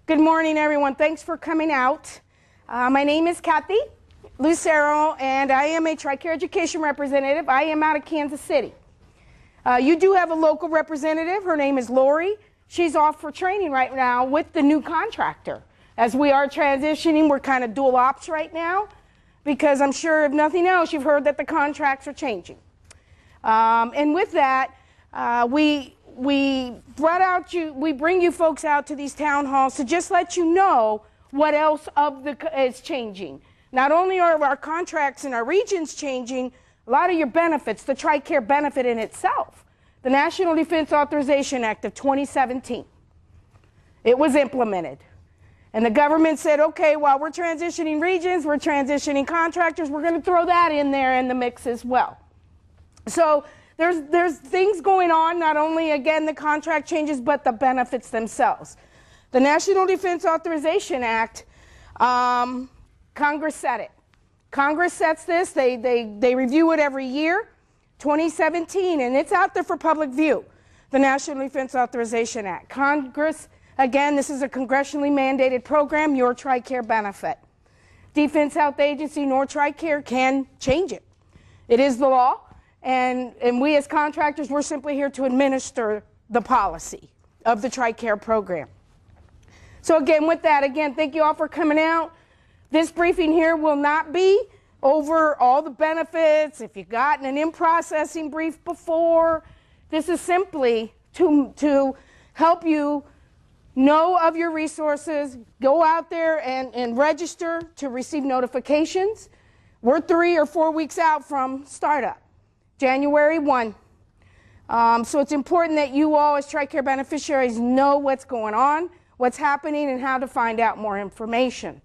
Good morning, everyone. Thanks for coming out. My name is Kathy Lucero, and I am a TRICARE education representative. I am out of Kansas City. You do have a local representative. Her name is Lori. She's off for training right now with the new contractor. As we are transitioning, we're kind of dual ops right now because I'm sure if nothing else, you've heard that the contracts are changing. And with that, we bring you folks out to these town halls to just let you know what else is changing. Not only are our contracts and our regions changing, a lot of your benefits, the TRICARE benefit in itself, the National Defense Authorization Act of 2017, it was implemented. And the government said, okay, while we're transitioning regions, we're transitioning contractors, we're going to throw that in there in the mix as well. So there's things going on, not only, again, the contract changes, but the benefits themselves. The National Defense Authorization Act, Congress set it. Congress sets this. They review it every year, 2017, and it's out there for public view, the National Defense Authorization Act. Congress, again, this is a congressionally mandated program, your TRICARE benefit. Defense Health Agency nor TRICARE can change it. It is the law. And we as contractors, we're simply here to administer the policy of the TRICARE program. So again, with that, again, thank you all for coming out. This briefing here will not be over all the benefits, if you've gotten an in-processing brief before. This is simply to help you know of your resources, go out there and register to receive notifications. We're 3 or 4 weeks out from startup. January 1. So it's important that you all as TRICARE beneficiaries know what's going on, what's happening, and how to find out more information.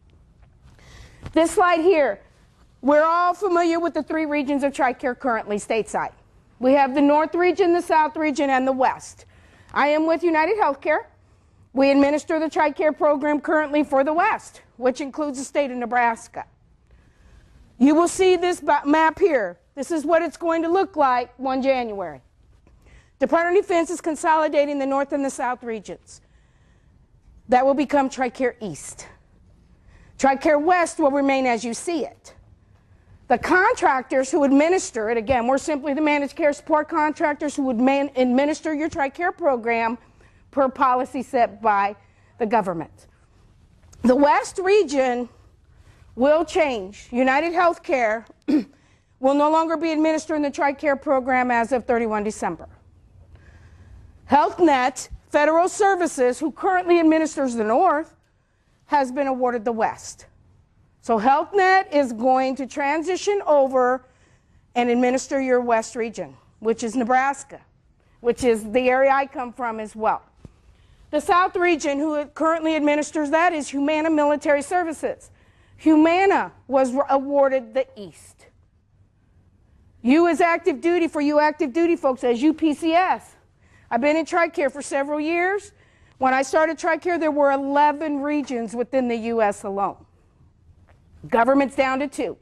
This slide here, we're all familiar with the 3 regions of TRICARE currently stateside. We have the North region, the South region, and the West. I am with United Healthcare. We administer the TRICARE program currently for the West, which includes the state of Nebraska. You will see this map here. This is what it's going to look like 1 January. Department of Defense is consolidating the North and the South regions. That will become TRICARE East. TRICARE West will remain as you see it. The contractors who administer it, again, we're simply the managed care support contractors who would administer your TRICARE program per policy set by the government. The West region will change. United Healthcare will no longer be administering the TRICARE program as of 31 December. HealthNet Federal Services, who currently administers the North, has been awarded the West. So HealthNet is going to transition over and administer your West region, which is Nebraska, which is the area I come from as well. The South region, who currently administers that, is Humana Military Services. Humana was awarded the East. You as active duty, for you active duty folks, as UPCS. I've been in TRICARE for several years. When I started TRICARE, there were 11 regions within the U.S. alone. Government's down to 2.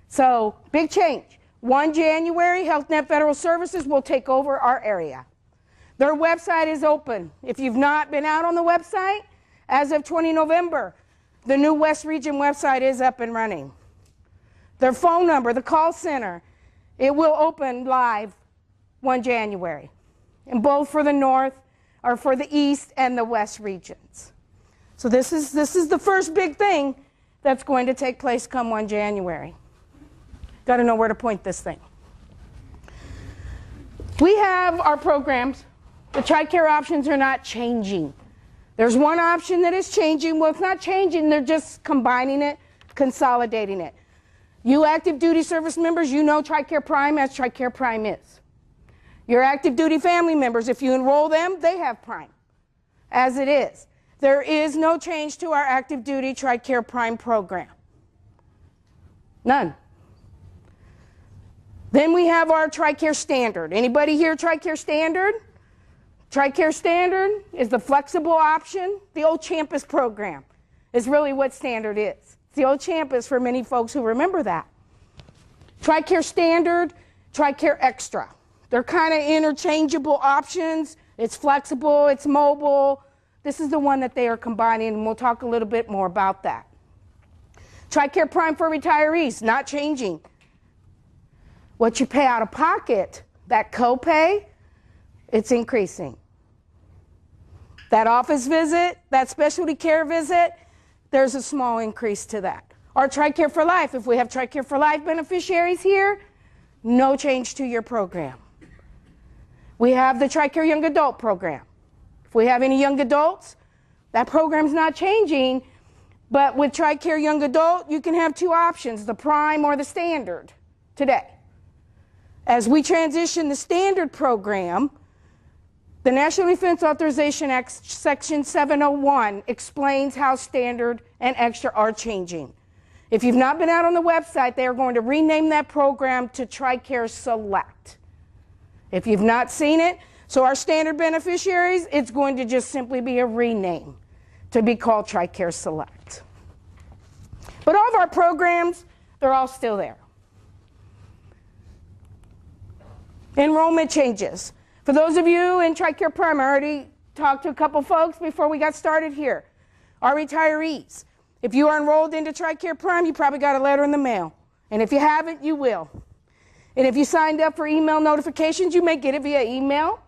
So, big change. 1 January, HealthNet Federal Services will take over our area. Their website is open. If you've not been out on the website, as of 20 November, the new West Region website is up and running. Their phone number, the call center, it will open live 1 January, and both for the North, or for the East and the West regions. So this is the first big thing that's going to take place come 1 January. Got to know where to point this thing. We have our programs. The TRICARE options are not changing. There's one option that is changing. Well, it's not changing. They're just combining it, consolidating it. You active duty service members, you know TRICARE Prime as TRICARE Prime is. Your active duty family members, if you enroll them, they have Prime as it is. There is no change to our active duty TRICARE Prime program. None. Then we have our TRICARE Standard. Anybody here TRICARE Standard? TRICARE Standard is the flexible option. The old Champus program is really what Standard is. It's the old Champus for many folks who remember that. TRICARE Standard, TRICARE Extra. They're kind of interchangeable options. It's flexible, it's mobile. This is the one that they are combining, and we'll talk a little bit more about that. TRICARE Prime for retirees, not changing. What you pay out of pocket, that copay, it's increasing. That office visit, that specialty care visit, there's a small increase to that. Our TRICARE for Life, if we have TRICARE for Life beneficiaries here, no change to your program. We have the TRICARE Young Adult program. If we have any young adults, that program's not changing, but with TRICARE Young Adult, you can have two options, the Prime or the Standard today. As we transition the Standard program, the National Defense Authorization Act Section 701 explains how Standard and Extra are changing. If you've not been out on the website, they are going to rename that program to TRICARE Select. If you've not seen it, so our Standard beneficiaries, it's going to just simply be a rename to be called TRICARE Select. But all of our programs, they're all still there. Enrollment changes. For those of you in TRICARE Prime, I already talked to a couple folks before we got started here. Our retirees, if you are enrolled into TRICARE Prime, you probably got a letter in the mail. And if you haven't, you will. And if you signed up for email notifications, you may get it via email.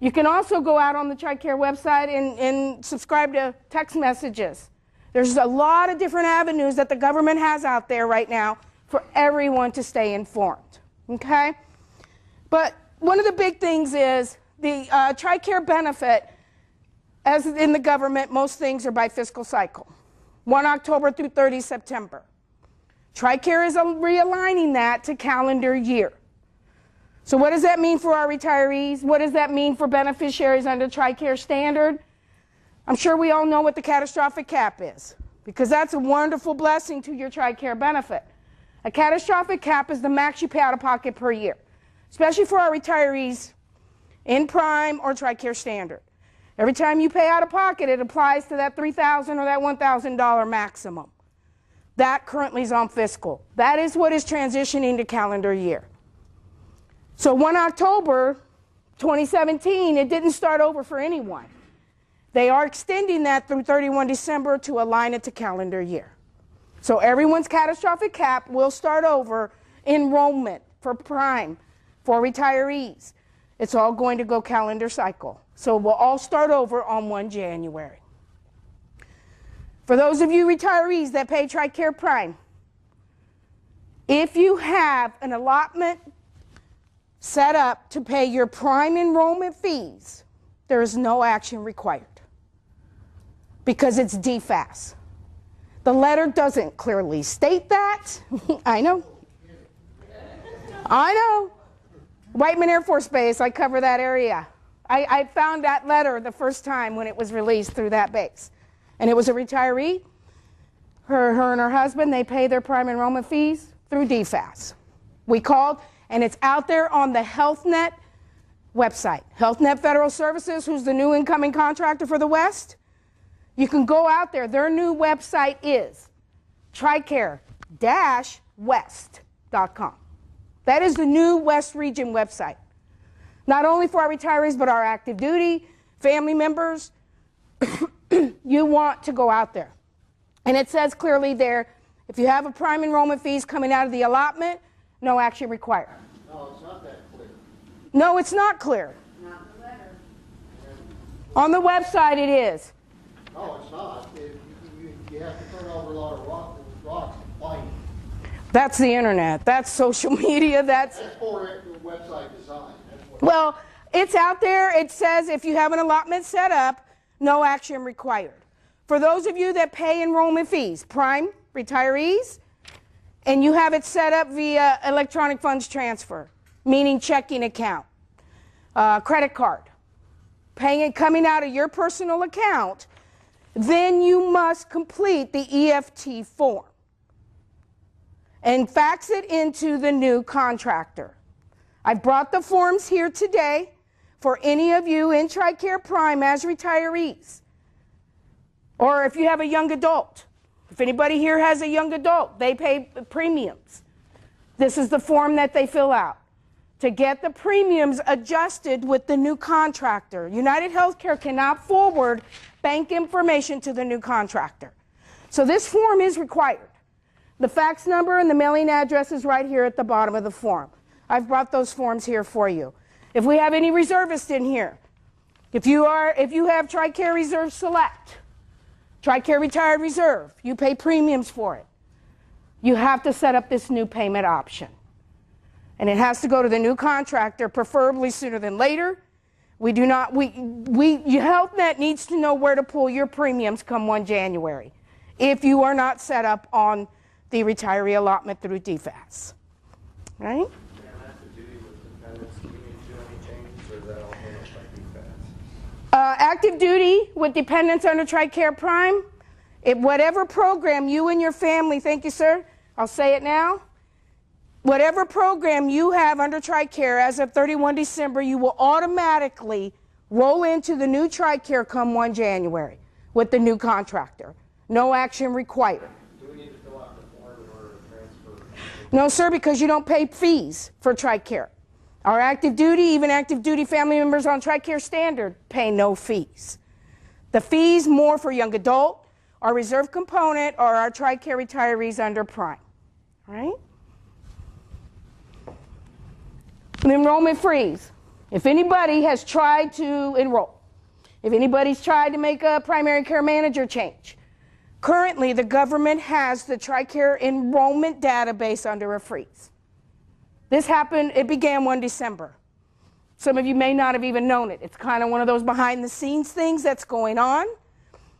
You can also go out on the TRICARE website and subscribe to text messages. There's a lot of different avenues that the government has out there right now for everyone to stay informed, okay? But one of the big things is the TRICARE benefit, as in the government, most things are by fiscal cycle, 1 October through 30 September. TRICARE is realigning that to calendar year. So what does that mean for our retirees? What does that mean for beneficiaries under TRICARE Standard? I'm sure we all know what the catastrophic cap is, because that's a wonderful blessing to your TRICARE benefit. A catastrophic cap is the max you pay out of pocket per year, especially for our retirees in Prime or TRICARE Standard. Every time you pay out of pocket, it applies to that $3,000 or that $1,000 maximum. That currently is on fiscal. That is what is transitioning to calendar year. So 1 October 2017, it didn't start over for anyone. They are extending that through 31 December to align it to calendar year. So everyone's catastrophic cap will start over. Enrollment for Prime, for retirees, it's all going to go calendar cycle. So we'll all start over on 1 January. For those of you retirees that pay TRICARE Prime, if you have an allotment set up to pay your Prime enrollment fees, there is no action required because it's DFAS. The letter doesn't clearly state that. I know. I know. Whiteman Air Force Base, I cover that area. I found that letter the first time when it was released through that base. And it was a retiree. Her and her husband, they pay their Prime enrollment fees through DFAS. We called, and it's out there on the HealthNet website. HealthNet Federal Services, who's the new incoming contractor for the West. You can go out there. Their new website is TRICARE-West.com. That is the new West Region website. Not only for our retirees, but our active duty, family members. You want to go out there. And it says clearly there, if you have a Prime enrollment fees coming out of the allotment, no action required. No, it's not that clear. No, it's not clear. Not the letter. On the website it is. No, it's not. You have to turn over a lot of rocks to find it. That's the internet. That's social media. That's for the website design. Well, it's out there. It says if you have an allotment set up, no action required. For those of you that pay enrollment fees, Prime, retirees, and you have it set up via electronic funds transfer, meaning checking account, credit card, paying it coming out of your personal account, then you must complete the EFT form and fax it into the new contractor. I've brought the forms here today for any of you in TRICARE Prime as retirees, or if you have a young adult. If anybody here has a young adult, they pay premiums. This is the form that they fill out to get the premiums adjusted with the new contractor. United Healthcare cannot forward bank information to the new contractor. So this form is required. The fax number and the mailing address is right here at the bottom of the form. I've brought those forms here for you. If we have any reservists in here, if you have TRICARE Reserve Select, TRICARE Retired Reserve, you pay premiums for it. You have to set up this new payment option. And it has to go to the new contractor, preferably sooner than later. Health Net needs to know where to pull your premiums come 1 January if you are not set up on the retiree allotment through DFAS. Right? Active duty with dependents, do we need to do any changes, or is that all handled by DFAS? Active duty with dependents under TRICARE Prime, whatever program you and your family, thank you, sir, I'll say it now, whatever program you have under TRICARE as of 31 December, you will automatically roll into the new TRICARE come 1 January with the new contractor. No action required. Do we need to fill out the form in order to transfer? No, sir, because you don't pay fees for TRICARE. Our active duty, even active duty family members on TRICARE Standard, pay no fees. The fees more for young adult, our reserve component, or our TRICARE retirees under Prime. All right? An enrollment freeze. If anybody has tried to enroll, if anybody's tried to make a primary care manager change, currently the government has the TRICARE enrollment database under a freeze. This happened, it began 1 December. Some of you may not have even known it. It's kind of one of those behind the scenes things that's going on.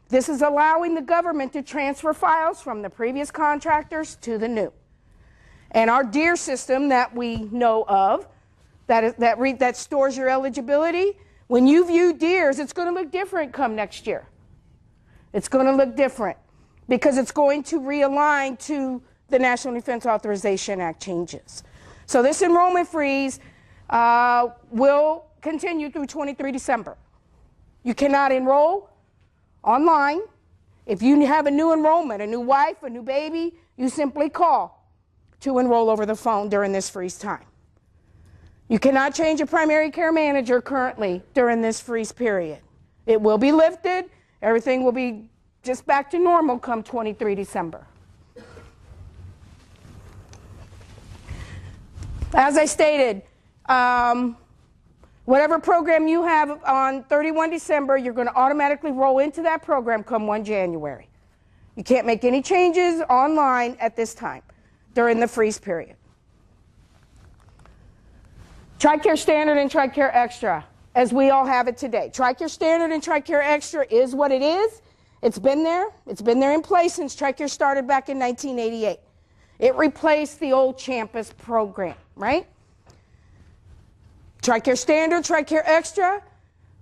This is allowing the government to transfer files from the previous contractors to the new. And our DEAR system that we know of, that stores your eligibility, when you view DEARs, it's going to look different come next year. It's going to look different because it's going to realign to the National Defense Authorization Act changes. So this enrollment freeze will continue through 23 December. You cannot enroll online. If you have a new enrollment, a new wife, a new baby, you simply call to enroll over the phone during this freeze time. You cannot change a primary care manager currently during this freeze period. It will be lifted. Everything will be just back to normal come 23 December. As I stated, whatever program you have on 31 December, you're going to automatically roll into that program come 1 January. You can't make any changes online at this time during the freeze period. TRICARE Standard and TRICARE Extra, as we all have it today. TRICARE Standard and TRICARE Extra is what it is. It's been there. It's been there in place since TRICARE started back in 1988. It replaced the old Champus program, right? TRICARE Standard, TRICARE Extra.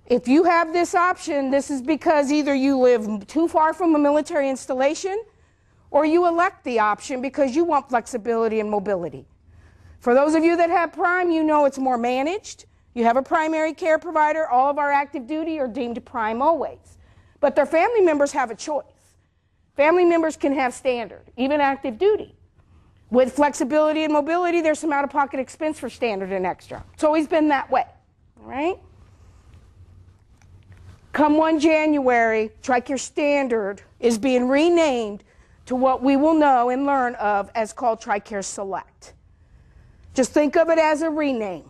If you have this option, this is because either you live too far from a military installation or you elect the option because you want flexibility and mobility. For those of you that have Prime, you know it's more managed. You have a primary care provider. All of our active duty are deemed Prime always. But their family members have a choice. Family members can have Standard, even active duty. With flexibility and mobility, there's some out-of-pocket expense for Standard and Extra. It's always been that way, all right? Come 1 January, TRICARE Standard is being renamed to what we will know and learn of as called TRICARE Select. Just think of it as a rename.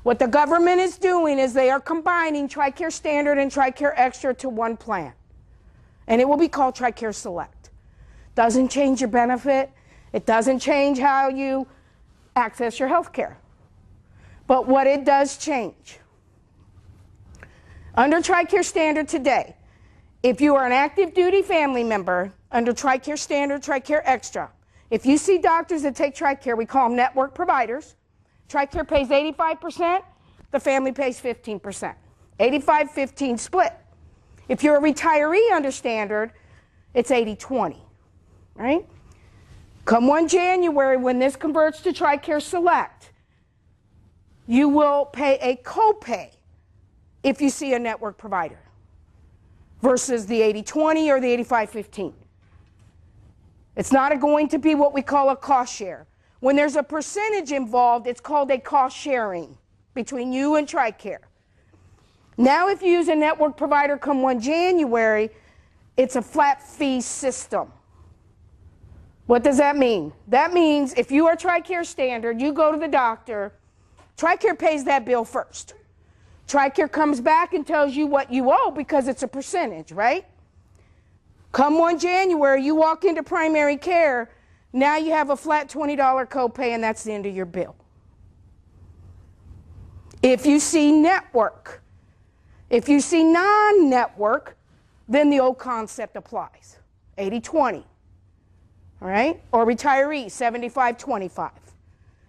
What the government is doing is they are combining TRICARE Standard and TRICARE Extra to one plan. And it will be called TRICARE Select. Doesn't change your benefit. It doesn't change how you access your health care. But what it does change, under TRICARE Standard today, if you are an active duty family member under TRICARE Standard, TRICARE Extra, if you see doctors that take TRICARE, we call them network providers. TRICARE pays 85%, the family pays 15%. 85-15 split. If you're a retiree under Standard, it's 80-20, right? Come 1 January, when this converts to TRICARE Select, you will pay a copay if you see a network provider versus the 80-20 or the 85-15. It's not going to be what we call a cost share. When there's a percentage involved, it's called a cost sharing between you and TRICARE. Now if you use a network provider come 1 January, it's a flat fee system. What does that mean? That means if you are TRICARE standard, you go to the doctor, TRICARE pays that bill first. TRICARE comes back and tells you what you owe because it's a percentage, right? Come 1 January, you walk into primary care, now you have a flat $20 copay and that's the end of your bill. If you see network, if you see non-network, then the old concept applies, 80-20, all right? Or retiree, 75-25.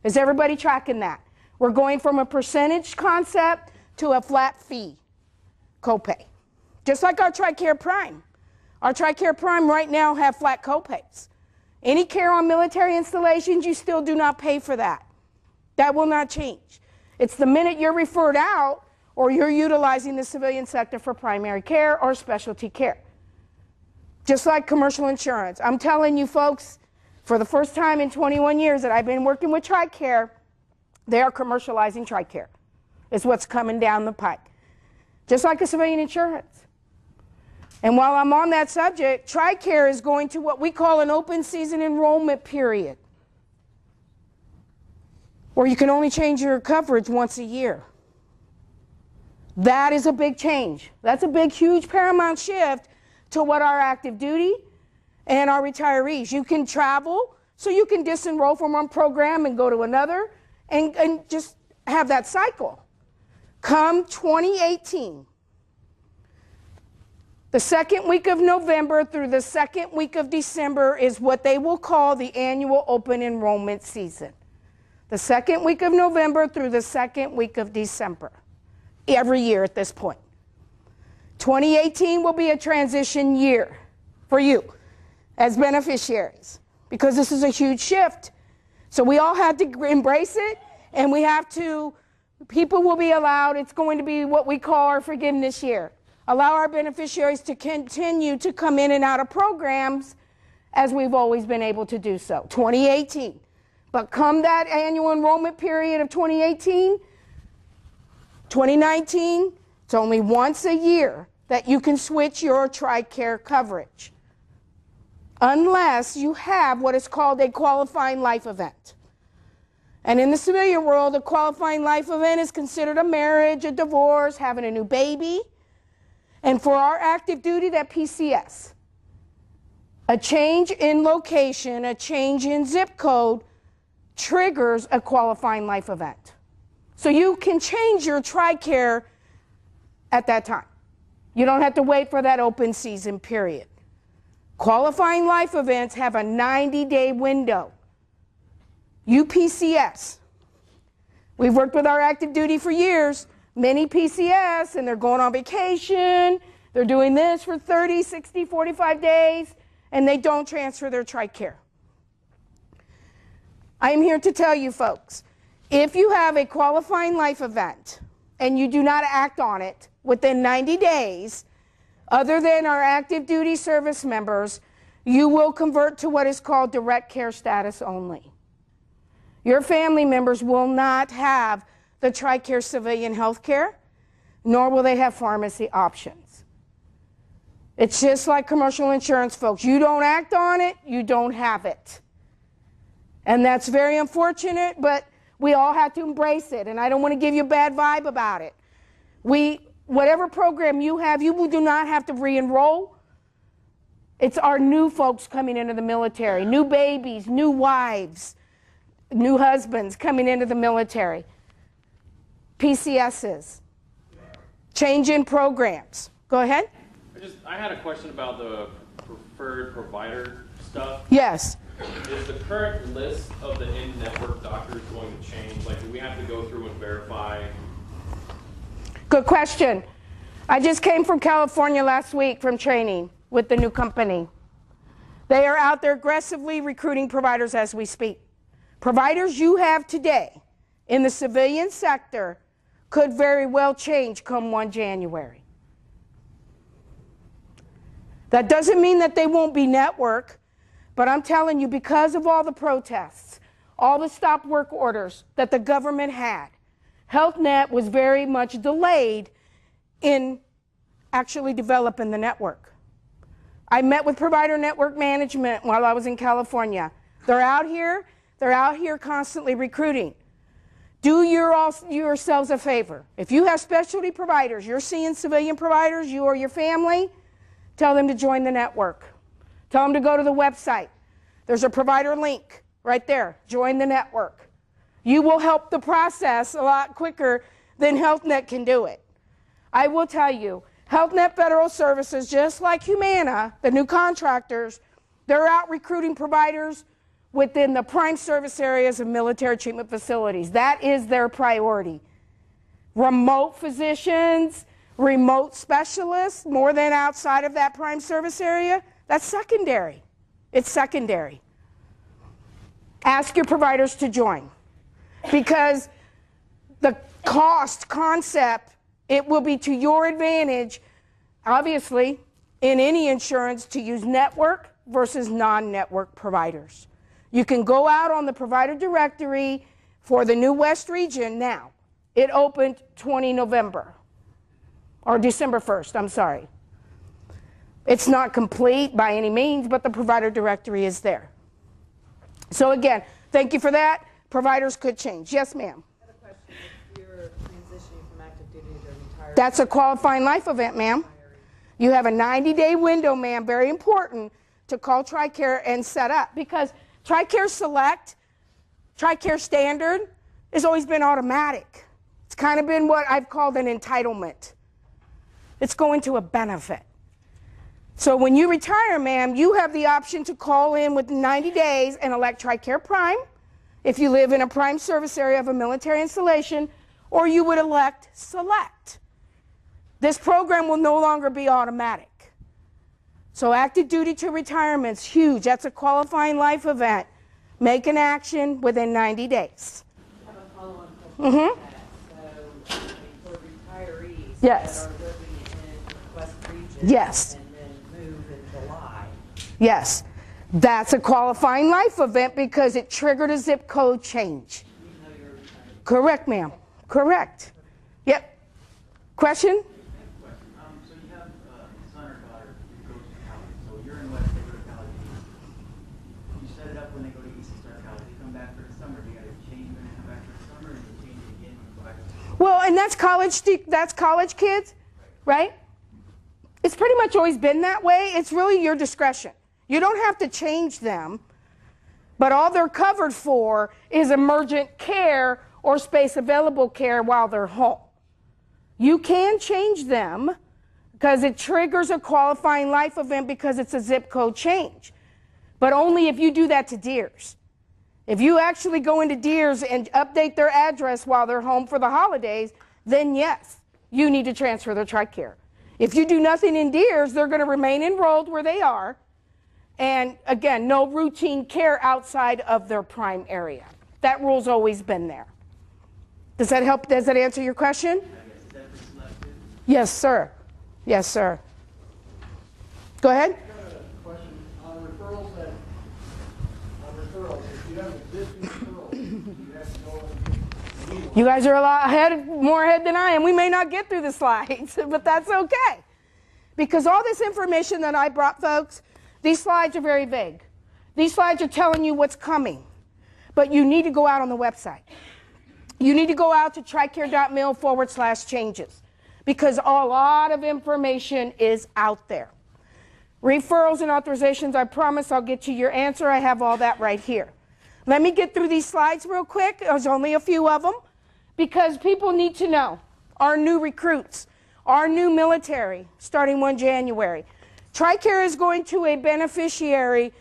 Is everybody tracking that? We're going from a percentage concept to a flat fee copay. Just like our TRICARE Prime. Our TRICARE Prime right now have flat copays. Any care on military installations, you still do not pay for that. That will not change. It's the minute you're referred out or you're utilizing the civilian sector for primary care or specialty care. Just like commercial insurance. I'm telling you folks, for the first time in 21 years that I've been working with TRICARE, they are commercializing TRICARE. It's what's coming down the pike. Just like a civilian insurance. And while I'm on that subject, TRICARE is going to what we call an open season enrollment period, where you can only change your coverage once a year. That is a big change. That's a big, huge, paramount shift to what our active duty and our retirees. You can travel, so you can disenroll from one program and go to another and just have that cycle. Come 2018, the second week of November through the second week of December is what they will call the annual open enrollment season. The second week of November through the second week of December, every year at this point. 2018 will be a transition year for you as beneficiaries because this is a huge shift. So we all have to embrace it, and we have to, people will be allowed, it's going to be what we call our forgiveness year. Allow our beneficiaries to continue to come in and out of programs as we've always been able to do so. 2018. But come that annual enrollment period of 2018, 2019, it's only once a year that you can switch your TRICARE coverage, unless you have what is called a qualifying life event. And in the civilian world, a qualifying life event is considered a marriage, a divorce, having a new baby. And for our active duty, that PCS. A change in location, a change in zip code triggers a qualifying life event. So you can change your TRICARE at that time. You don't have to wait for that open season period. Qualifying life events have a 90-day window. UPCS. We've worked with our active duty for years. Many PCS, and they're going on vacation. They're doing this for 30, 60, 45 days, and they don't transfer their TRICARE. I am here to tell you folks, if you have a qualifying life event and you do not act on it within 90 days, other than our active duty service members, you will convert to what is called direct care status only. Your family members will not have the TRICARE civilian health care, nor will they have pharmacy options. It's just like commercial insurance, folks. You don't act on it, you don't have it. And that's very unfortunate, but we all have to embrace it, and I don't want to give you a bad vibe about it. Whatever program you have, you do not have to re-enroll. It's our new folks coming into the military, new babies, new wives, new husbands coming into the military. PCSs, change in programs. Go ahead. I had a question about the preferred provider stuff. Yes. Is the current list of the in-network doctors going to change? Like, do we have to go through and verify? Good question. I just came from California last week from training with the new company. They are out there aggressively recruiting providers as we speak. Providers you have today in the civilian sector could very well change come 1 January. That doesn't mean that they won't be network, but I'm telling you, because of all the protests, all the stop work orders that the government had, HealthNet was very much delayed in actually developing the network. I met with Provider Network Management while I was in California. They're out here constantly recruiting. Do yourselves a favor. If you have specialty providers, you're seeing civilian providers, you or your family, tell them to join the network. Tell them to go to the website. There's a provider link right there. Join the network. You will help the process a lot quicker than HealthNet can do it. I will tell you, HealthNet Federal Services, just like Humana, the new contractors, they're out recruiting providers within the prime service areas of military treatment facilities. That is their priority. Remote physicians, remote specialists, more than outside of that prime service area, that's secondary. It's secondary. Ask your providers to join, because the cost concept, it will be to your advantage, obviously, in any insurance to use network versus non-network providers. You can go out on the provider directory for the new West region now. It opened 20 November, or December 1st, I'm sorry. It's not complete by any means, but the provider directory is there. So again, thank you for that. Providers could change. Yes, ma'am. I have a question. If you're transitioning from active duty to retirement. That's a qualifying life event, ma'am. You have a 90-day window, ma'am, very important, to call TRICARE and set up, because TRICARE Select, TRICARE Standard has always been automatic. It's kind of been what I've called an entitlement. It's going to a benefit. So when you retire, ma'am, you have the option to call in within 90 days and elect TRICARE Prime if you live in a prime service area of a military installation, or you would elect Select. This program will no longer be automatic. So active duty to retirement's huge. That's a qualifying life event. Make an action within 90 days. I have a follow-on question. So, for retirees Yes. that are living in West region Yes. and then move in July, Yes, that's a qualifying life event because it triggered a zip code change. even though you're retired. Correct, ma'am. Correct. Yep. Question? So you have a son or daughter who goes to college. So you're in West, they go to college East. You set it up when they go to East and start college. They come back for the summer. You got to change when they come back for the summer, and you change it again when you go back to school. Well, and that's college kids, right? It's pretty much always been that way. It's really your discretion. You don't have to change them, but all they're covered for is emergent care or space available care while they're home. You can change them because it triggers a qualifying life event because it's a zip code change, but only if you do that to Deers. If you actually go into Deers and update their address while they're home for the holidays, then yes, you need to transfer their TRICARE. If you do nothing in Deers, they're going to remain enrolled where they are. And again, no routine care outside of their prime area. That rule's always been there. Does that help? Does that answer your question? Is that for selected? Yes, sir. Yes, sir. Go ahead. I got a question on referrals if you have existing referrals, you have to go and get You guys are a lot more ahead than I am. We may not get through the slides, but that's okay. Because all this information that I brought, folks, these slides are very vague. These slides are telling you what's coming. But you need to go out on the website. You need to go out to tricare.mil/changes because a lot of information is out there. Referrals and authorizations, I promise I'll get you your answer. I have all that right here. Let me get through these slides real quick. There's only a few of them because people need to know our new recruits, our new military starting 1 January. TRICARE is going to a beneficiary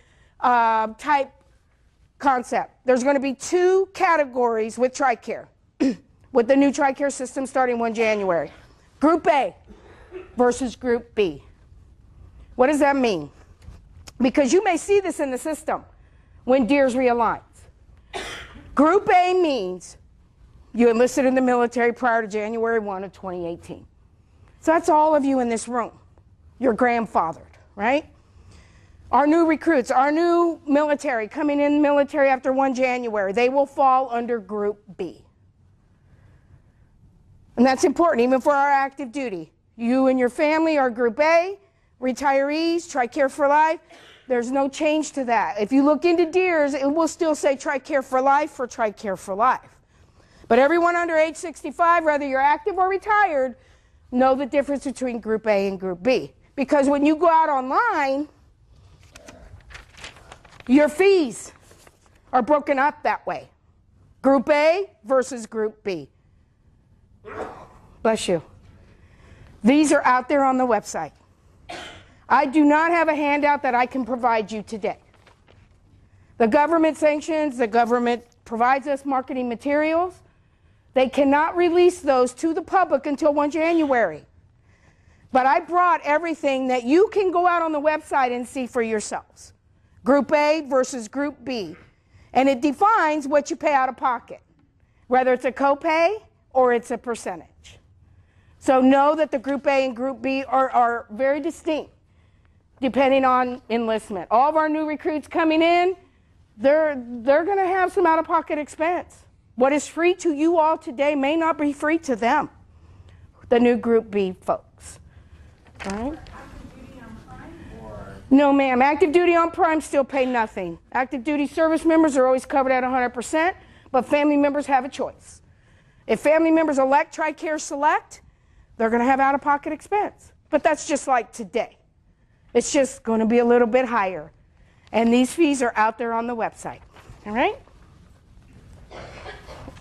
type concept. There's going to be 2 categories with TRICARE, with the new TRICARE system starting 1 January. Group A versus Group B. What does that mean? Because you may see this in the system when Deers realigns. Group A means you enlisted in the military prior to January 1 of 2018. So that's all of you in this room. You're grandfathered, right? Our new recruits, our new military coming in military after 1 January, they will fall under Group B. And that's important, even for our active duty. You and your family are Group A, retirees, TRICARE for Life. There's no change to that. If you look into DEERS, it will still say TRICARE for Life for TRICARE for Life. But everyone under age 65, whether you're active or retired, know the difference between Group A and Group B. Because when you go out online, your fees are broken up that way. Group A versus Group B. Bless you. These are out there on the website. I do not have a handout that I can provide you today. The government sanctions, the government provides us marketing materials. They cannot release those to the public until 1 January. But I brought everything that you can go out on the website and see for yourselves. Group A versus Group B. And it defines what you pay out of pocket, whether it's a copay or it's a percentage. So know that the Group A and Group B are very distinct, depending on enlistment. All of our new recruits coming in, they're going to have some out-of-pocket expense. What is free to you all today may not be free to them, the new Group B folks. All right? No, ma'am. Active duty on prime still pay nothing. Active duty service members are always covered at 100%, but family members have a choice. If family members elect TRICARE Select, they're going to have out-of-pocket expense. But that's just like today. It's just going to be a little bit higher. And these fees are out there on the website. All right?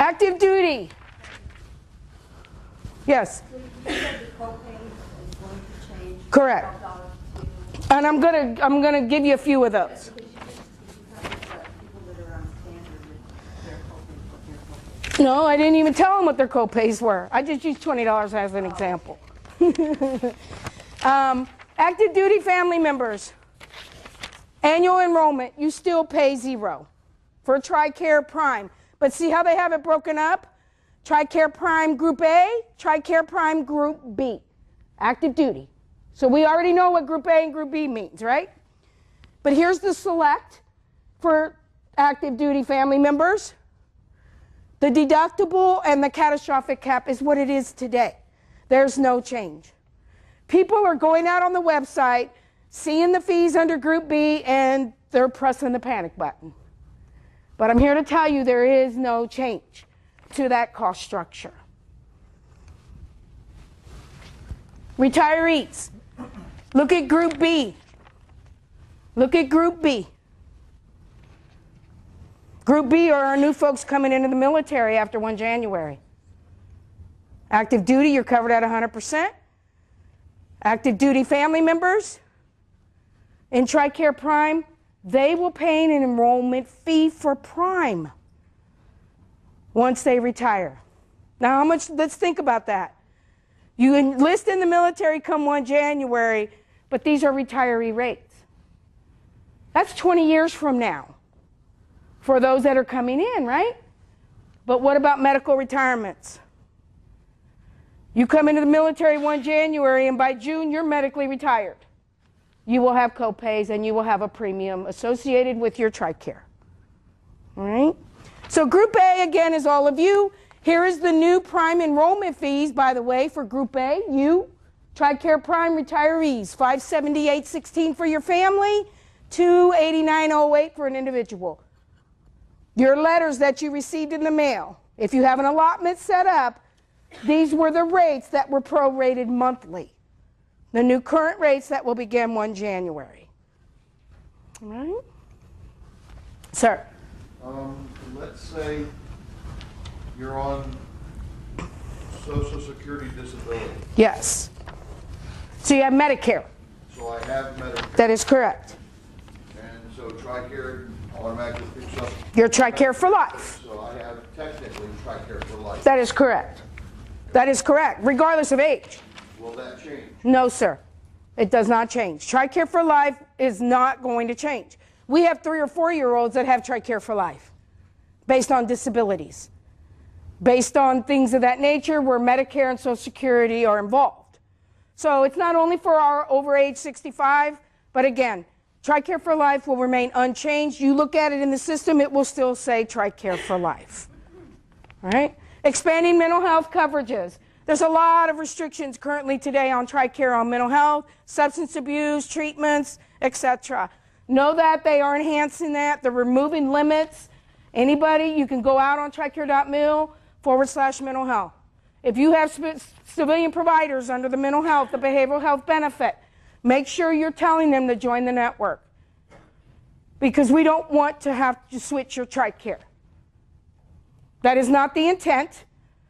Active duty. Yes? You said the copay is going to change. Correct. And I'm gonna give you a few of those. No, I didn't even tell them what their copays were. I just used $20 as an example. Active duty family members, annual enrollment, you still pay $0 for TRICARE Prime. But see how they have it broken up? TRICARE Prime Group A, TRICARE Prime Group B, active duty. So we already know what Group A and Group B means, right? But here's the select for active duty family members. The deductible and the catastrophic cap is what it is today. There's no change. People are going out on the website, seeing the fees under Group B, and they're pressing the panic button. But I'm here to tell you there is no change to that cost structure. Retirees. Look at Group B. Look at Group B. Group B are our new folks coming into the military after 1 January. Active duty, you're covered at 100%. Active duty family members in TRICARE Prime, they will pay an enrollment fee for Prime once they retire. Now, how much? Let's think about that. You enlist in the military come 1 January, but these are retiree rates. That's 20 years from now for those that are coming in, right? But what about medical retirements? You come into the military 1 January, and by June, you're medically retired. You will have copays, and you will have a premium associated with your TRICARE. All right? So Group A, again, is all of you. Here is the new Prime enrollment fees, by the way, for Group A. You, TRICARE Prime retirees, $578.16 for your family, $289.08 for an individual. Your letters that you received in the mail, if you have an allotment set up, these were the rates that were prorated monthly. The new current rates that will begin 1 January. All right? Sir? Let's say you're on Social Security disability. Yes. So you have Medicare. So I have Medicare. That is correct. And so TRICARE automatically picks up. Your TRICARE for life. So I have technically TRICARE for life. That is correct. That is correct, regardless of age. Will that change? No, sir. It does not change. TRICARE for life is not going to change. We have 3 or 4-year-olds that have TRICARE for life based on disabilities, based on things of that nature where Medicare and Social Security are involved. So it's not only for our over age 65, but again, TRICARE for life will remain unchanged. You look at it in the system, it will still say TRICARE for life. All right? Expanding mental health coverages. There's a lot of restrictions currently today on TRICARE on mental health, substance abuse, treatments, etc. Know that they are enhancing that. They're removing limits. Anybody, you can go out on TRICARE.mil/mental health. If you have civilian providers under the mental health, the behavioral health benefit, make sure you're telling them to join the network. Because we don't want to have to switch your TRICARE. That is not the intent.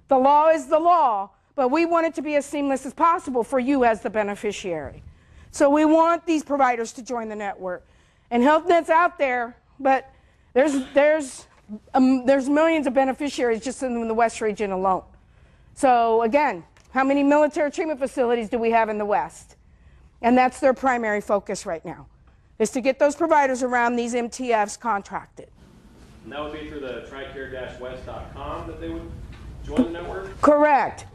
The law is the law, but we want it to be as seamless as possible for you as the beneficiary. So we want these providers to join the network. And HealthNet's out there, but there's millions of beneficiaries just in the West region alone. So again, how many military treatment facilities do we have in the West? And that's their primary focus right now, is to get those providers around these MTFs contracted. And that would be through the TRICARE-West.com that they would join the network? Correct.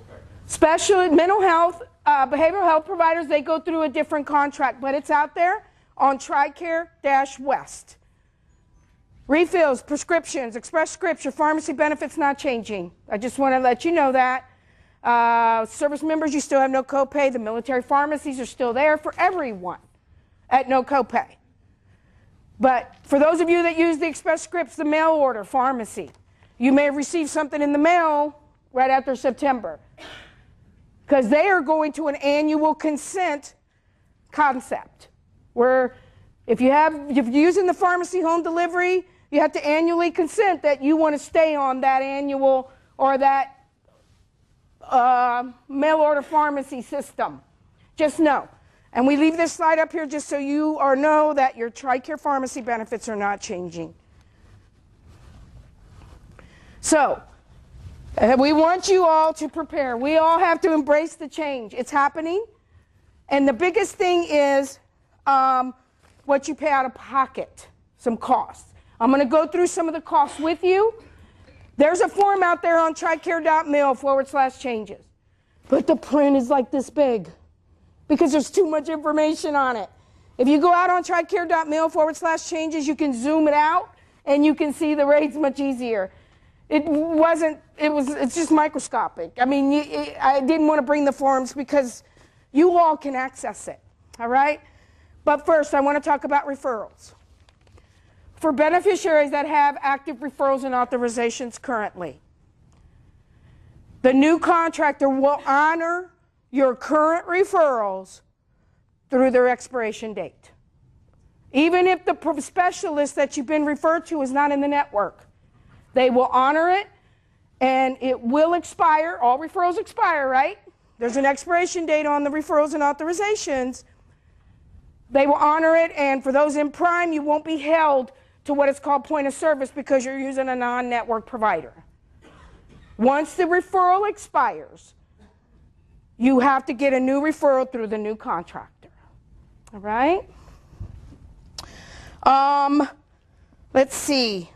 Special mental health, behavioral health providers, they go through a different contract, but it's out there on TRICARE-West. Refills, prescriptions, express scripts, your pharmacy benefits not changing. I just want to let you know that. Service members, you still have no copay. The military pharmacies are still there for everyone at no copay. But for those of you that use the express scripts, the mail order pharmacy, you may have received something in the mail right after September, because they are going to an annual consent concept where if you're using the pharmacy home delivery, you have to annually consent that you want to stay on that annual or that mail order pharmacy system. Just know. And we leave this slide up here just so you know that your TRICARE pharmacy benefits are not changing. So, we want you all to prepare. We all have to embrace the change. It's happening. And the biggest thing is what you pay out of pocket, some costs. I'm going to go through some of the costs with you. There's a form out there on TRICARE.mil/changes. But the print is like this big because there's too much information on it. If you go out on TRICARE.mil/changes, you can zoom it out and you can see the rates much easier. It's just microscopic. I mean, I didn't want to bring the forms because you all can access it, all right? But first, I want to talk about referrals. For beneficiaries that have active referrals and authorizations currently, the new contractor will honor your current referrals through their expiration date. Even if the specialist that you've been referred to is not in the network, they will honor it, and it will expire. All referrals expire, right? There's an expiration date on the referrals and authorizations. They will honor it, and for those in Prime, you won't be held to what is called point of service because you're using a non-network provider. Once the referral expires, you have to get a new referral through the new contractor. All right? Let's see.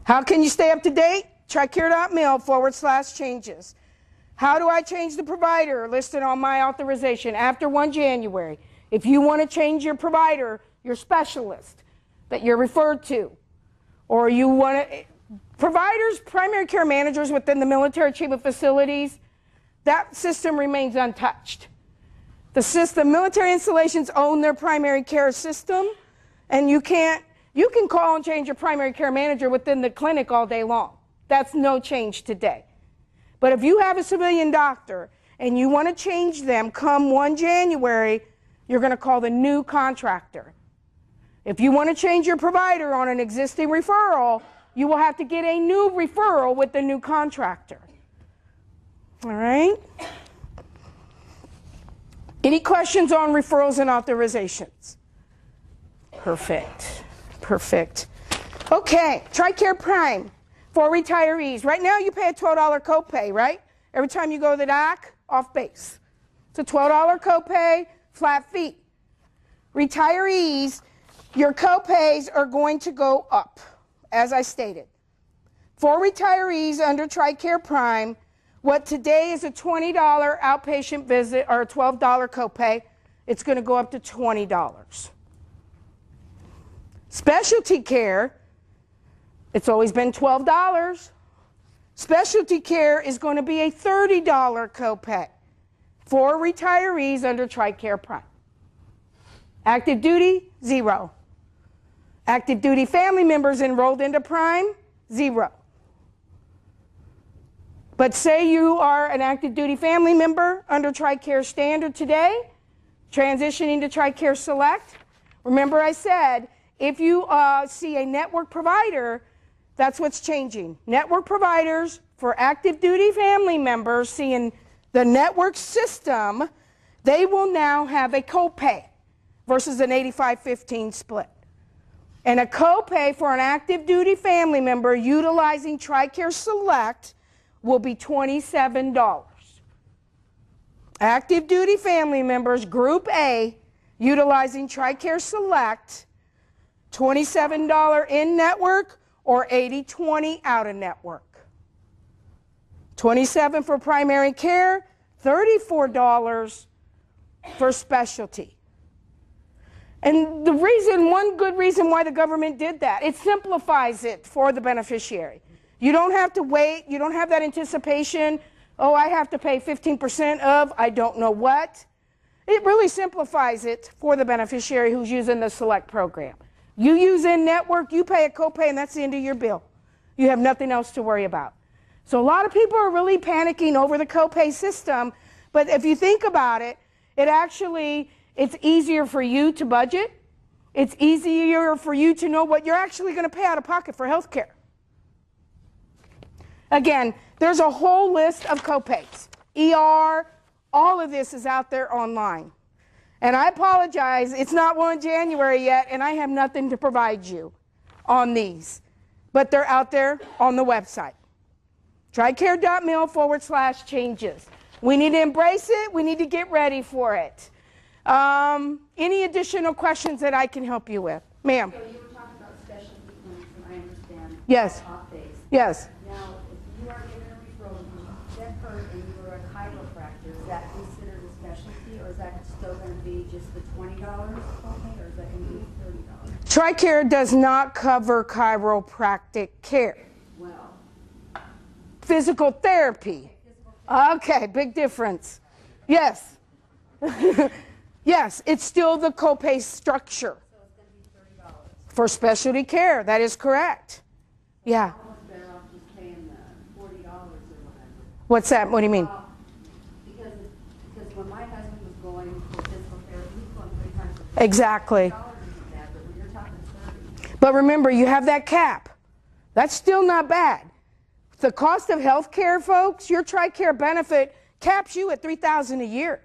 How can you stay up to date? TRICARE.mil/changes. How do I change the provider listed on my authorization after 1 January? If you want to change your provider, your specialist that you're referred to, or you want to, providers, primary care managers within the military treatment facilities, that system remains untouched. The system, military installations own their primary care system, and you can call and change your primary care manager within the clinic all day long. That's no change today. But if you have a civilian doctor and you want to change them come 1 January, you're going to call the new contractor. If you want to change your provider on an existing referral, you will have to get a new referral with the new contractor. All right? Any questions on referrals and authorizations? Perfect. Perfect. Okay, TRICARE Prime for retirees. Right now you pay a $12 copay, right? Every time you go to the doc, off base. It's a $12 copay, flat fee. Retirees, your copays are going to go up, as I stated. For retirees under TRICARE Prime, what today is a $20 outpatient visit or a $12 copay, it's going to go up to $20. Specialty care, it's always been $12. Specialty care is going to be a $30 copay for retirees under TRICARE Prime. Active duty, 0. Active duty family members enrolled into Prime, 0. But say you are an active duty family member under TRICARE Standard today, transitioning to TRICARE Select. Remember I said, if you see a network provider, that's what's changing. Network providers for active duty family members seeing the network system, they will now have a copay versus an 85-15 split. And a copay for an active duty family member utilizing TRICARE Select will be $27. Active duty family members, Group A, utilizing TRICARE Select, $27 in-network or $80-20 out-of-network. $27 for primary care, $34 for specialty. And the reason, one good reason why the government did that, it simplifies it for the beneficiary. You don't have to wait, you don't have that anticipation, oh, I have to pay 15% of I don't know what. It really simplifies it for the beneficiary who's using the Select program. You use in-network, you pay a copay, and that's the end of your bill. You have nothing else to worry about. So a lot of people are really panicking over the copay system, but if you think about it, it's easier for you to budget. It's easier for you to know what you're actually going to pay out of pocket for health care. Again, there's a whole list of copays. ER, all of this is out there online. And I apologize, it's not 1 January yet, and I have nothing to provide you on these. But they're out there on the website. TRICARE.mil/changes. We need to embrace it. We need to get ready for it. Any additional questions that I can help you with? Ma'am? So you were talking about specialty clinics, and I understand. Yes. Off days. Yes. Now, if you are given a referral, you get hurt and you are a chiropractor, is that considered a specialty, or is that still going to be just the $20 copay, or is that going to be $30? TRICARE does not cover chiropractic care. Well, Physical therapy. Okay, big difference. Yes. Yes, it's still the copay structure. so it's going to be $30. For specialty care, that is correct. Yeah. Almost better off just paying the $40 or whatever. What's that? What do you mean? Because when my husband was going for physical therapy, he was going 3 times a week. Exactly. $30 isn't bad, but when you're talking 30, But remember, you have that cap. That's still not bad. The cost of health care, folks, your TRICARE benefit caps you at $3,000 a year.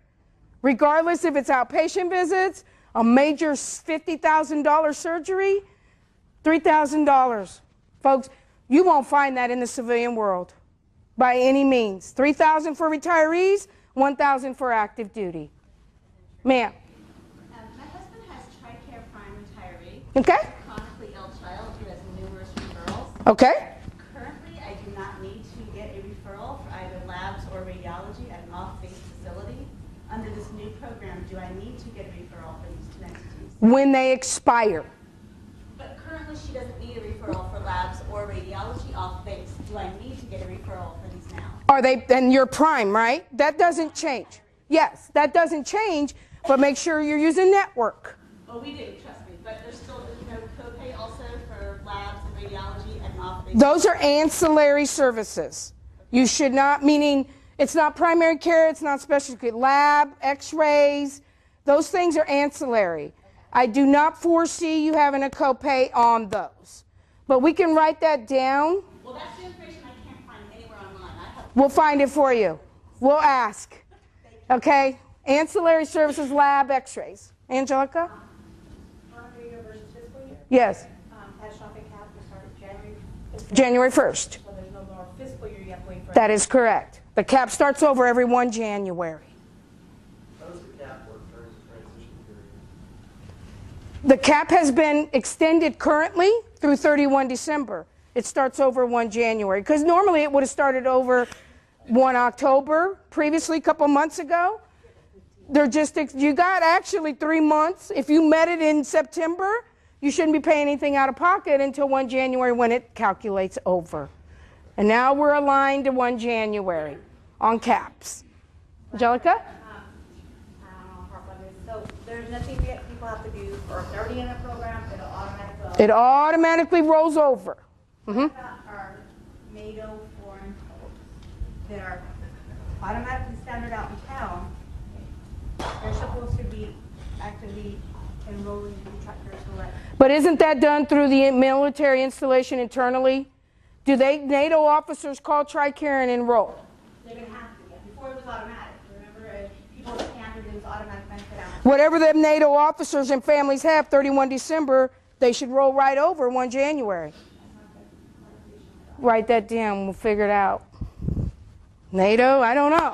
Regardless if it's outpatient visits, a major $50,000 surgery, $3,000. Folks, you won't find that in the civilian world by any means. $3,000 for retirees, $1,000 for active duty. Ma'am. My husband has TRICARE Prime retiree. Okay. Chronically ill child who has numerous referrals. Okay. Currently, I do not need to get a referral for either labs or radiology at an off-base facility. Under this new program, do I need to get a referral for these 2 entities? When they expire. But currently, she doesn't need a referral for labs or radiology off-base. Do I need to get a referral for these now? Are they, then you're prime, right? That doesn't change. Yes, that doesn't change, but make sure you're using network. Well, we do, trust me. But there's no copay also for labs and radiology at an off-base. Those are ancillary services. You should not, meaning it's not primary care, it's not specialty, lab, x-rays, those things are ancillary. I do not foresee you having a copay on those. But we can write that down. Well, that's the information I can't find anywhere online. We'll find it for you. We'll ask. Okay? Ancillary services, lab, x-rays. Angelica? Calendar year versus fiscal year. Yes. Catastrophic cap will start January January. 1st. So there's no more fiscal year, you have to wait for. That is correct. The cap starts over every 1 January. How does the cap work during the transition period? The cap has been extended currently through 31 December. It starts over 1 January, because normally it would have started over 1 October, previously a couple months ago. You got actually 3 months. If you met it in September, you shouldn't be paying anything out of pocket until 1 January when it calculates over. And now we're aligned to 1 January on caps. Angelica? I don't know, harp on this. So there's nothing that people have to do, or if they're already in a program, it'll automatically. It automatically rolls over. What about our NATO foreign codes that are automatically standard out in town? They're supposed to be actively enrolling in TRICARE Select. But isn't that done through the military installation internally? Do NATO officers call TRICARE and enroll? They're gonna have to, yeah. Before it was automatic. Remember, people scanned it was automatic benefit out. Whatever the NATO officers and families have 31 December, they should roll right over 1 January. Write that down, we'll figure it out. NATO, I don't know.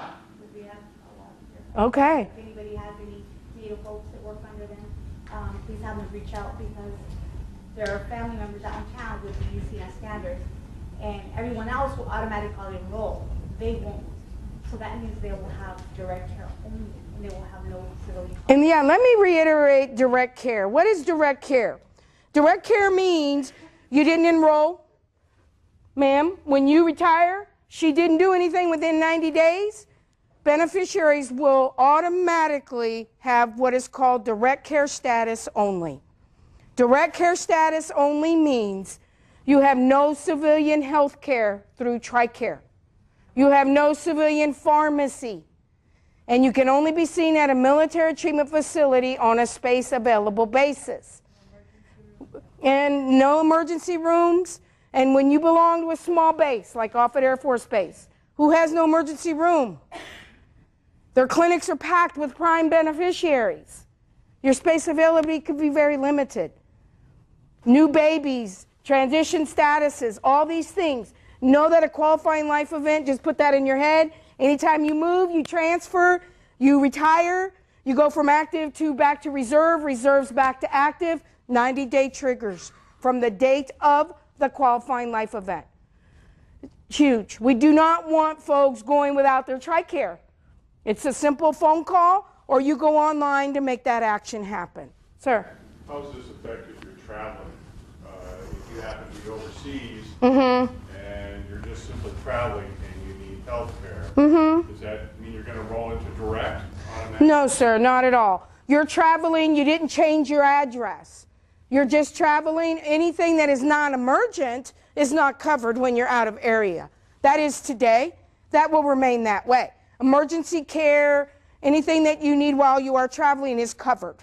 We have a lot of Okay. If anybody has any NATO folks that work under them, please have them reach out because there are family members out in town with the UCS standards, and everyone else will automatically enroll. They won't. So that means they will have direct care only, and they will have no civilian. And yeah, let me reiterate direct care. What is direct care? Direct care means you didn't enroll. Ma'am, when you retire, she didn't do anything within 90 days. Beneficiaries will automatically have what is called direct care status only. Direct care status only means you have no civilian health care through TRICARE. You have no civilian pharmacy. And you can only be seen at a military treatment facility on a space available basis. And no emergency rooms. And when you belong to a small base, like Offutt Air Force Base, who has no emergency room? Their clinics are packed with prime beneficiaries. Your space availability could be very limited. New babies, transition statuses, all these things. Know that a qualifying life event, just put that in your head. Anytime you move, you transfer, you retire, you go from active to back to reserve, reserves back to active, 90-day triggers from the date of the qualifying life event. Huge. We do not want folks going without their TRICARE. It's a simple phone call, or you go online to make that action happen. Sir? How does this affect if you're traveling? If you happen to be overseas and you're just simply traveling and you need health care, does that mean you're going to roll into direct automatically? No, sir, not at all. You're traveling, you didn't change your address. You're just traveling. Anything that is non-emergent is not covered when you're out of area. That is today. That will remain that way. Emergency care, anything that you need while you are traveling is covered.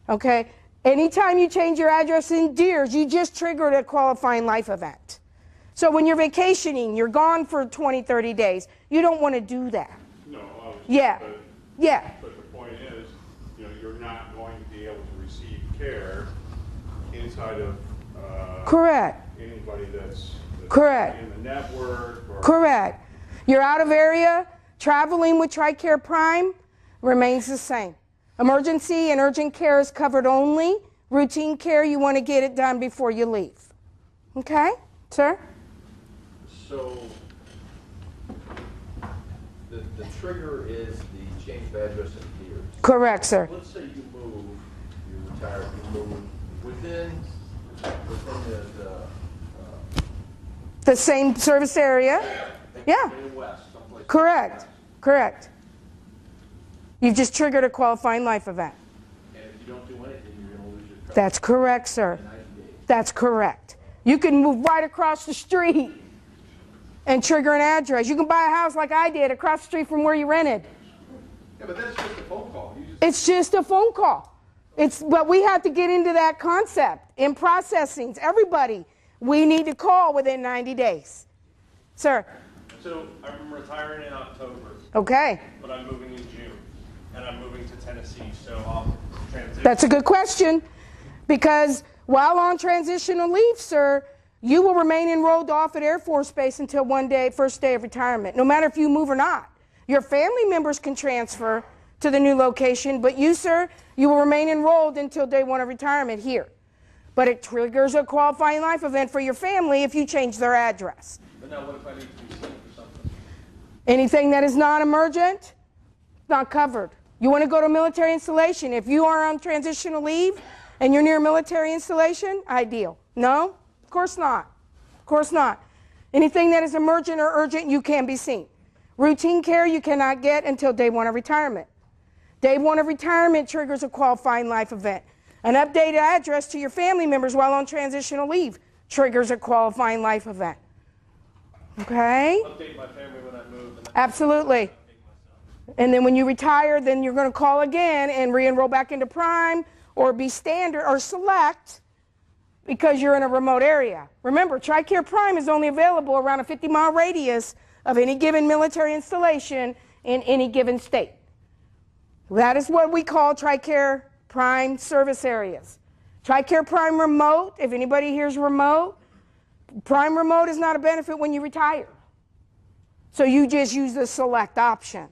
Okay? Anytime you change your address in Deers, you just triggered a qualifying life event. So when you're vacationing, you're gone for 20, 30 days. You don't want to do that. No, Yeah. But the point is, you're not going to be able to receive care inside of Correct. anybody that's Correct. in the network. Or Correct. You're out of area. Traveling with TRICARE Prime remains the same. Emergency and urgent care is covered only. Routine care, you want to get it done before you leave. Okay, sir? So the trigger is the change of address in years. Correct, sir. Let's say you move, you retire, you move within The same service area? Yeah. Midwest, someplace. Correct. Correct. You've just triggered a qualifying life event. And if you don't do anything, you're going to lose your travel. That's correct, sir. In 90 days. That's correct. You can move right across the street and trigger an address. You can buy a house like I did across the street from where you rented. Yeah, but that's just a phone call. It's just a phone call. But we have to get into that concept in processings. Everybody, we need to call within 90 days. Sir? So I'm retiring in October, Okay. but I'm moving in June, and I'm moving to Tennessee, so I'll transition. That's a good question, because while on transitional leave, sir, you will remain enrolled off at Air Force Base until first day of retirement, no matter if you move or not. Your family members can transfer to the new location, but you, sir, you will remain enrolled until day one of retirement here. But it triggers a qualifying life event for your family if you change their address. But now what if I need to be seen for something? Anything that is non-emergent, not covered. You want to go to a military installation. If you are on transitional leave and you're near a military installation, ideal. No? Of course not. Of course not. Anything that is emergent or urgent, you can be seen. Routine care you cannot get until day 1 of retirement. Day 1 of retirement triggers a qualifying life event. An updated address to your family members while on transitional leave triggers a qualifying life event. Okay? Update my family when I move. And then Absolutely. And then when you retire, then you're going to call again and re-enroll back into Prime or be standard or Select because you're in a remote area. Remember, TRICARE Prime is only available around a 50-mile radius of any given military installation in any given state. That is what we call TRICARE Prime service areas. TRICARE Prime Remote, if anybody hears remote, Prime Remote is not a benefit when you retire. So you just use the Select option.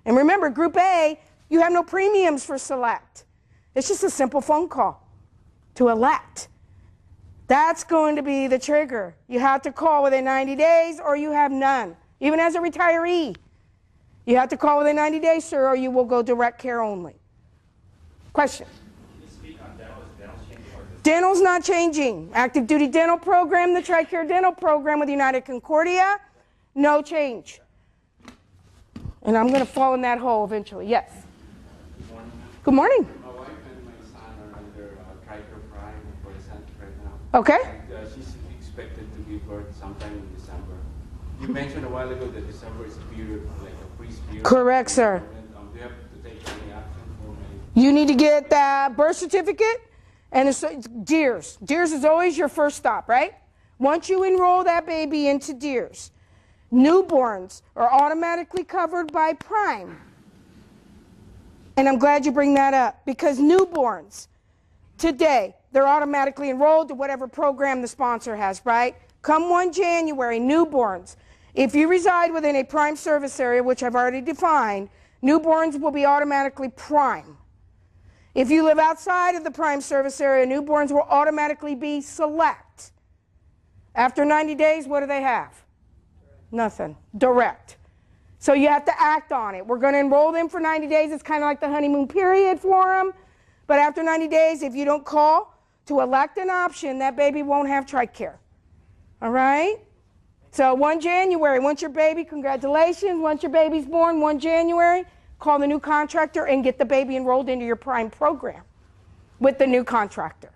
And remember, Group A, you have no premiums for Select. It's just a simple phone call to elect. That's going to be the trigger. You have to call within 90 days or you have none. Even as a retiree, you have to call within 90 days, sir, or you will go direct care only. Question? Can you speak on dental? Is dental changing or is this? Dental's not changing. Active duty dental program, the TRICARE dental program with United Concordia, no change. And I'm going to fall in that hole eventually. Yes. Good morning. Good morning. My wife and my son are under TRICARE Prime for a cent right now. Okay. And, she's expected to give birth sometime in December. You mentioned a while ago that December is a period, like a freeze period. Correct, sir. Do you have to take any action for me? You need to get that birth certificate and it's DEERS. DEERS is always your first stop, right? Once you enroll that baby into DEERS, newborns are automatically covered by Prime. And I'm glad you bring that up because newborns today, they're automatically enrolled to whatever program the sponsor has, right? Come 1 January, newborns. If you reside within a Prime service area, which I've already defined, newborns will be automatically Prime. If you live outside of the Prime service area, newborns will automatically be Select. After 90 days, what do they have? Nothing. Direct. So you have to act on it. We're going to enroll them for 90 days. It's kind of like the honeymoon period for them. But after 90 days, if you don't call to elect an option, that baby won't have TRICARE. All right? So 1 January, once your baby, congratulations, once your baby's born, 1 January, call the new contractor and get the baby enrolled into your Prime program with the new contractor.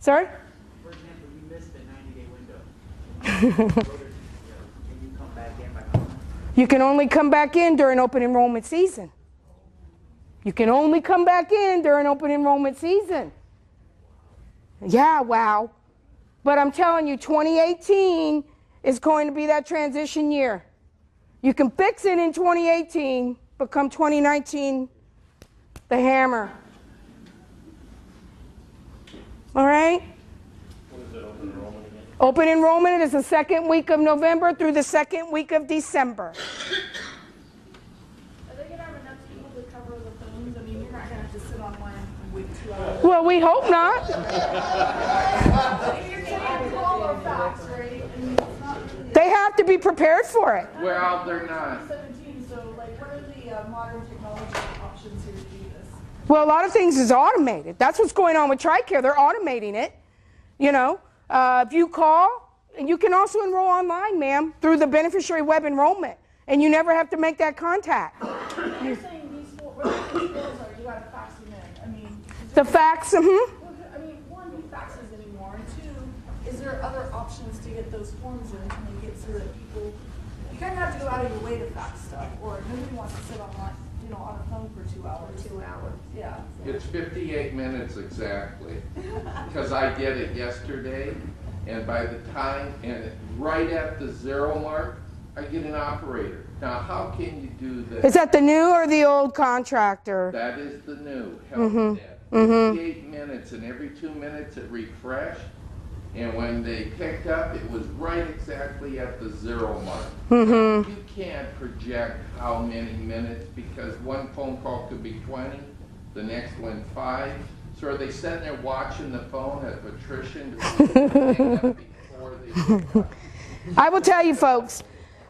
Sir? For example, you missed the 90-day window. Can you come back in by calling? You can only come back in during open enrollment season. You can only come back in during open enrollment season. Yeah, wow. But I'm telling you, 2018 is going to be that transition year. You can fix it in 2018, but come 2019, the hammer. All right? When is it open enrollment again? Open enrollment is the 2nd week of November through the 2nd week of December. Are they gonna have enough people to cover the phones? I mean, you're not gonna have to sit online and wait 2 hours. Well, we hope not. If you're getting a call or fax, right? I mean, it's not really. They have to be prepared for it. Well, they're not. 17, so like, what are the modern technology options here to do this? Well, a lot of things is automated. That's what's going on with TRICARE. They're automating it. You know, if you call, and you can also enroll online, ma'am, through the beneficiary web enrollment, and you never have to make that contact. You're saying these where these bills are, you gotta fax them in. I mean, The fax, I mean, one, who faxes anymore, and two, is there other options to get those forms in to make it so that people, you kind of have to go out of your way to fax stuff, or nobody wants to sit online, you know, on a phone for 2 hours. 2 hours. Yeah. It's 58 minutes exactly, because I did it yesterday, and by the time, and right at the 0 mark, I get an operator. Now, how can you do this? is that the new or the old contractor? That is the new help net. 58 minutes, and every 2 minutes it refreshed, and when they picked up, it was right exactly at the 0 mark. You can't project how many minutes, because one phone call could be 20, the next one 5. So are they sitting there watching the phone at attrition to see if they hang up before they pick up? I will tell you, folks,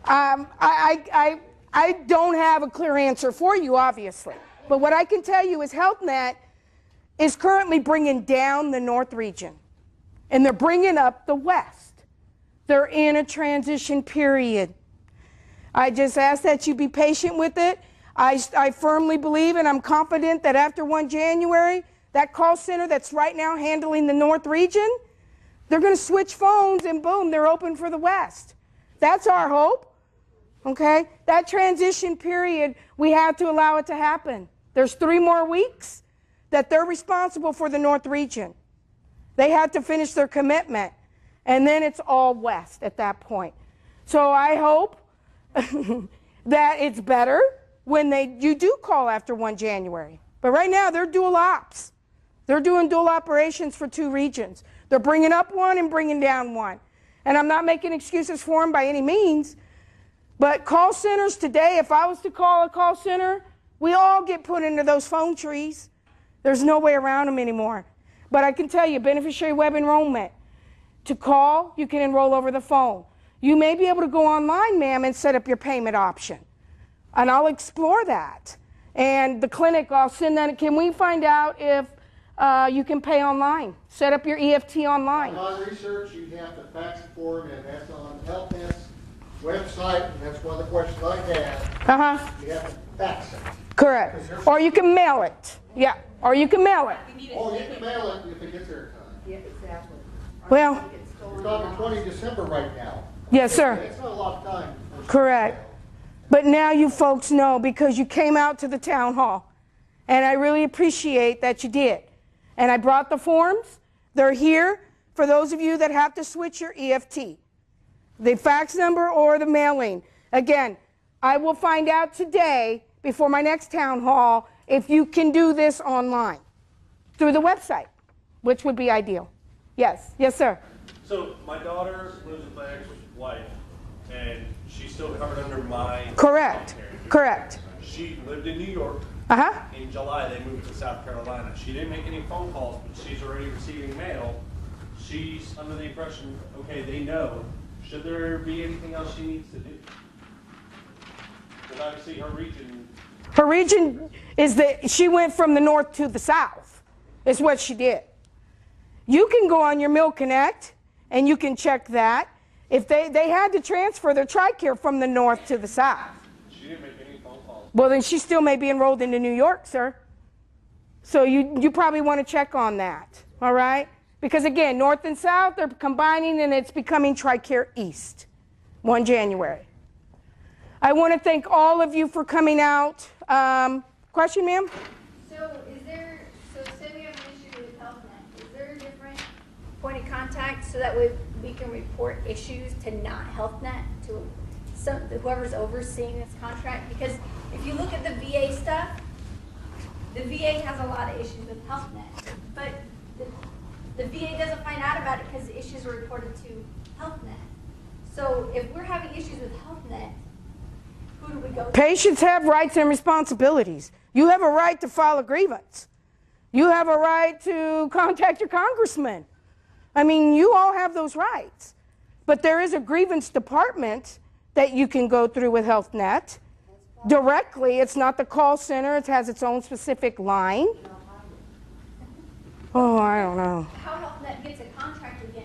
I don't have a clear answer for you, obviously. But what I can tell you is HealthNet is currently bringing down the North region, and they're bringing up the West. They're in a transition period. I just ask that you be patient with it. I firmly believe and I'm confident that after 1 January, that call center that's right now handling the North region, they're going to switch phones and boom, they're open for the West. That's our hope. Okay? That transition period, we have to allow it to happen. There's 3 more weeks that they're responsible for the North region. They have to finish their commitment, and then it's all West at that point. So I hope that it's better when you do call after 1 January. But right now, they're dual ops. They're doing dual operations for 2 regions. They're bringing up one and bringing down one. And I'm not making excuses for them by any means, but call centers today, if I was to call a call center, we all get put into those phone trees. There's no way around them anymore. But I can tell you, beneficiary web enrollment, to call, you can enroll over the phone. You may be able to go online, ma'am, and set up your payment option. And I'll explore that. And the clinic, I'll send that. Can we find out if you can pay online? Set up your EFT online. On my research, you have to fax the form, and that's on HealthNet's website, and that's one of the questions I had. You have to fax it. Correct. Or you can mail it. Yeah. Or you can mail it. Oh, you can mail it if it gets there in time. Yeah, exactly. Well, We're talking 20 December right now. yes, sir. It's not a lot of time. Correct. But now you folks know because you came out to the town hall. And I really appreciate that you did. And I brought the forms. They're here for those of you that have to switch your EFT. The fax number or the mailing. Again, I will find out today before my next town hall if you can do this online through the website, which would be ideal. Yes. Yes, sir. So my daughter lives with my ex-wife, and she's still covered under my... Correct. Correct. She lived in New York. In July, they moved to South Carolina. She didn't make any phone calls, but she's already receiving mail. She's under the impression, okay, they know. Should there be anything else she needs to do? Because obviously her region... Her region is that she went from the north to the south, is what she did. You can go on your Mill Connect, and you can check that. If they had to transfer their TRICARE from the north to the south. She didn't make any phone calls. Well, then she still may be enrolled into New York, sir. So you probably want to check on that, all right? Because again, north and south, they're combining, and it's becoming TRICARE East, 1 January. I want to thank all of you for coming out. Question, ma'am? So say we have an issue with HealthNet, is there a different point of contact so that we can report issues to not HealthNet, to whoever's overseeing this contract? Because if you look at the VA stuff, the VA has a lot of issues with HealthNet, but the VA doesn't find out about it because the issues are reported to HealthNet. So if we're having issues with HealthNet, who do we go to? Patients have rights and responsibilities. You have a right to file a grievance. You have a right to contact your congressman. I mean, you all have those rights. But there is a grievance department that you can go through with HealthNet directly. It's not the call center. It has its own specific line. Oh, I don't know. How HealthNet gets a contract again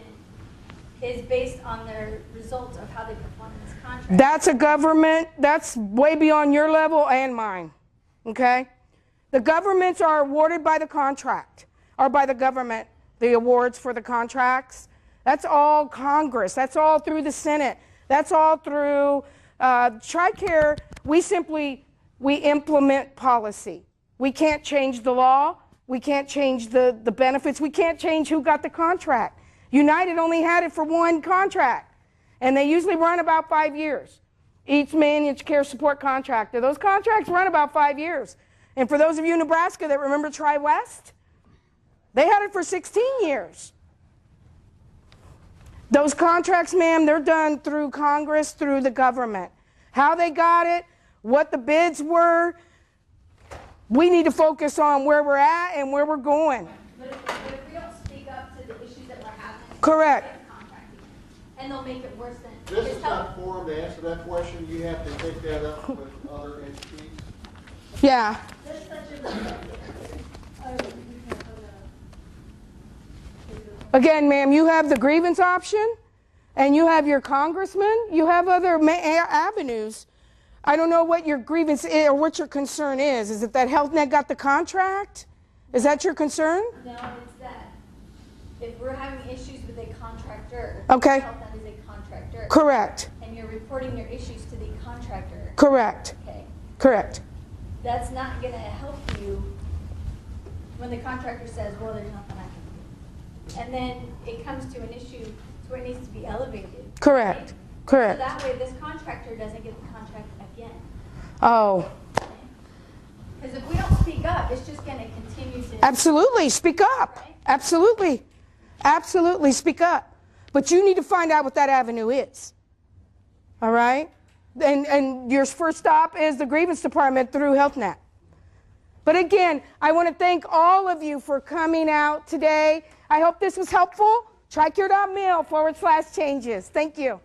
is based on their results of how they perform in this contract. That's a government, that's way beyond your level and mine, okay? The governments are awarded by the contract, or by the government, the awards for the contracts. That's all Congress, that's all through the Senate, that's all through TRICARE. We implement policy. We can't change the law, we can't change the benefits, we can't change who got the contract. United only had it for 1 contract, and they usually run about 5 years. Each managed care support contractor. Those contracts run about 5 years. And for those of you in Nebraska that remember Tri-West, they had it for 16 years. Those contracts, ma'am, they're done through Congress, through the government. How they got it, what the bids were, we need to focus on where we're at and where we're going. But if we don't speak up to the issues that we're having, Correct. and they'll make it worse than This is not a forum to answer that question. You have to take that up with other entities. Yeah. Again, ma'am, you have the grievance option. and you have your congressman, you have other avenues. I don't know what your grievance is or what your concern is. Is it that Health Net got the contract? Is that your concern? No, it's that if we're having issues with a contractor, Okay. Health Net is a contractor. Correct. And you're reporting your issues to the contractor. Correct. Okay. Correct. That's not going to help you when the contractor says, well, there's nothing I can do. And then it comes to an issue to where it needs to be elevated. Correct. Right? Correct. So that way this contractor doesn't get the contract again. Oh. Because if we don't speak up, it's just going to continue to... Absolutely. Speak up. Right? Absolutely. Absolutely. Speak up. But you need to find out what that avenue is. All right? And your first stop is the grievance department through HealthNet. But again, I want to thank all of you for coming out today. I hope this was helpful. TRICARE.mil/changes. Thank you.